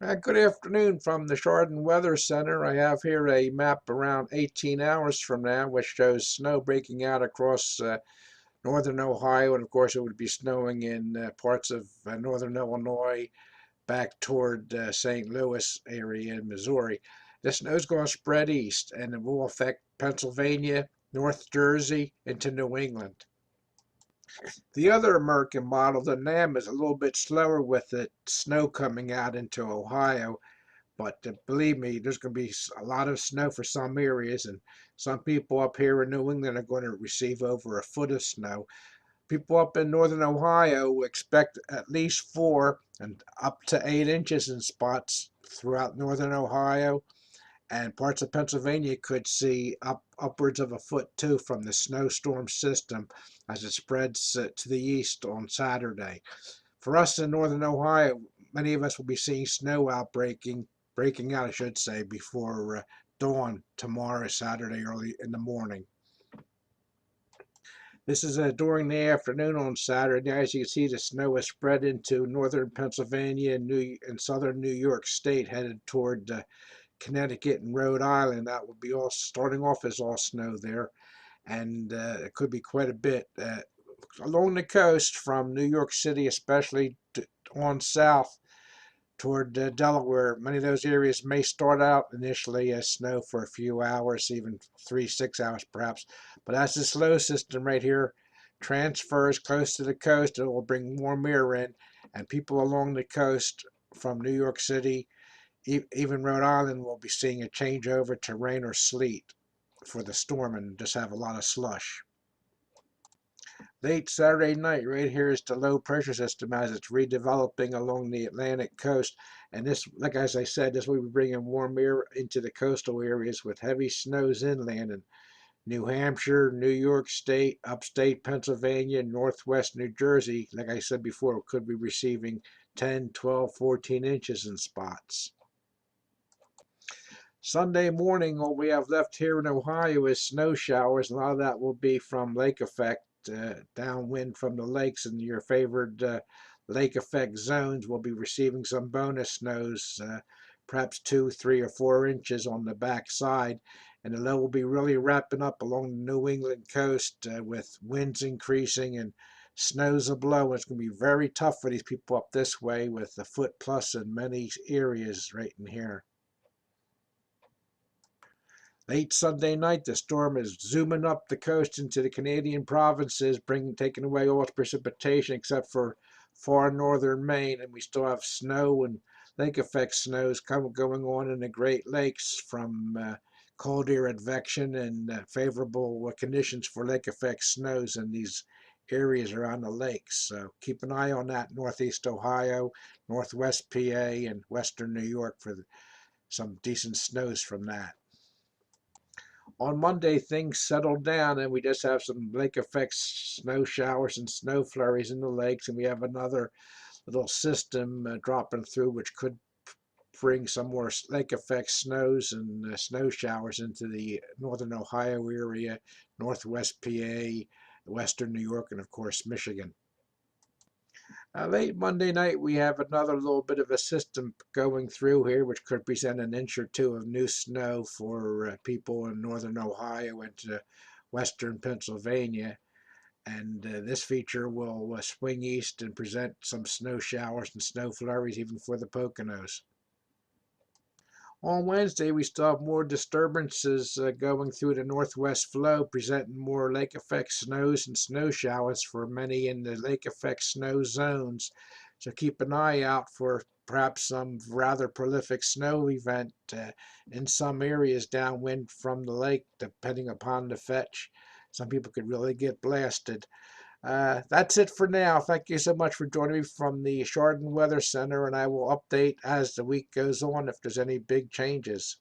Good afternoon from the Chardon Weather Center. I have here a map around 18 hours from now, which shows snow breaking out across northern Ohio, and of course it would be snowing in parts of northern Illinois, back toward St. Louis area in Missouri. The snow is going to spread east, and it will affect Pennsylvania, North Jersey, into New England. The other American model, the NAM, is a little bit slower with the snow coming out into Ohio. But believe me, there's going to be a lot of snow for some areas, and some people up here in New England are going to receive over a foot of snow. People up in northern Ohio expect at least 4 and up to 8 inches in spots throughout northern Ohio, and parts of Pennsylvania could see upwards of a foot too from the snowstorm system as it spreads to the east on Saturday. For us in northern Ohio, many of us will be seeing snow breaking out, I should say, before dawn tomorrow, Saturday, early in the morning. This is during the afternoon on Saturday. As you can see, the snow has spread into northern Pennsylvania and southern New York State, headed toward Connecticut and Rhode Island. That will be all starting off as all snow there, and it could be quite a bit along the coast from New York City, especially on south toward Delaware. Many of those areas may start out initially as snow for a few hours, even 3, 6 hours perhaps. But as this low system right here transfers close to the coast, it will bring warm air in, and people along the coast from New York City, even Rhode Island, will be seeing a changeover to rain or sleet for the storm and just have a lot of slush. Late Saturday night, right here is the low pressure system as it's redeveloping along the Atlantic coast. And this, like as I said, this will be bringing warm air into the coastal areas with heavy snows inland in New Hampshire, New York State, upstate Pennsylvania, northwest New Jersey. Like I said before, could be receiving 10, 12, 14 inches in spots. Sunday morning, all we have left here in Ohio is snow showers. A lot of that will be from lake effect, downwind from the lakes, and your favored lake effect zones will be receiving some bonus snows, perhaps 2, 3, or 4 inches on the back side. And the low will be really wrapping up along the New England coast with winds increasing and snows a blow. It's going to be very tough for these people up this way with a foot plus in many areas right in here. Late Sunday night, the storm is zooming up the coast into the Canadian provinces, taking away all its precipitation except for far northern Maine, and we still have snow and lake effect snows going on in the Great Lakes from cold air advection and favorable conditions for lake effect snows in these areas around the lakes. So keep an eye on that, northeast Ohio, northwest PA, and western New York for some decent snows from that. On Monday, things settled down, and we just have some lake effect snow showers and snow flurries in the lakes, and we have another little system dropping through, which could bring some more lake effect snows and snow showers into the northern Ohio area, northwest PA, western New York, and of course Michigan. Late Monday night, we have another little bit of a system going through here, which could present an inch or two of new snow for people in northern Ohio and western Pennsylvania. And this feature will swing east and present some snow showers and snow flurries even for the Poconos. On Wednesday, we still have more disturbances going through the northwest flow, presenting more lake effect snows and snow showers for many in the lake effect snow zones. So keep an eye out for perhaps some rather prolific snow event in some areas downwind from the lake, depending upon the fetch. Some people could really get blasted. That's it for now. Thank you so much for joining me from the Chardon Weather Center, and I will update as the week goes on if there's any big changes.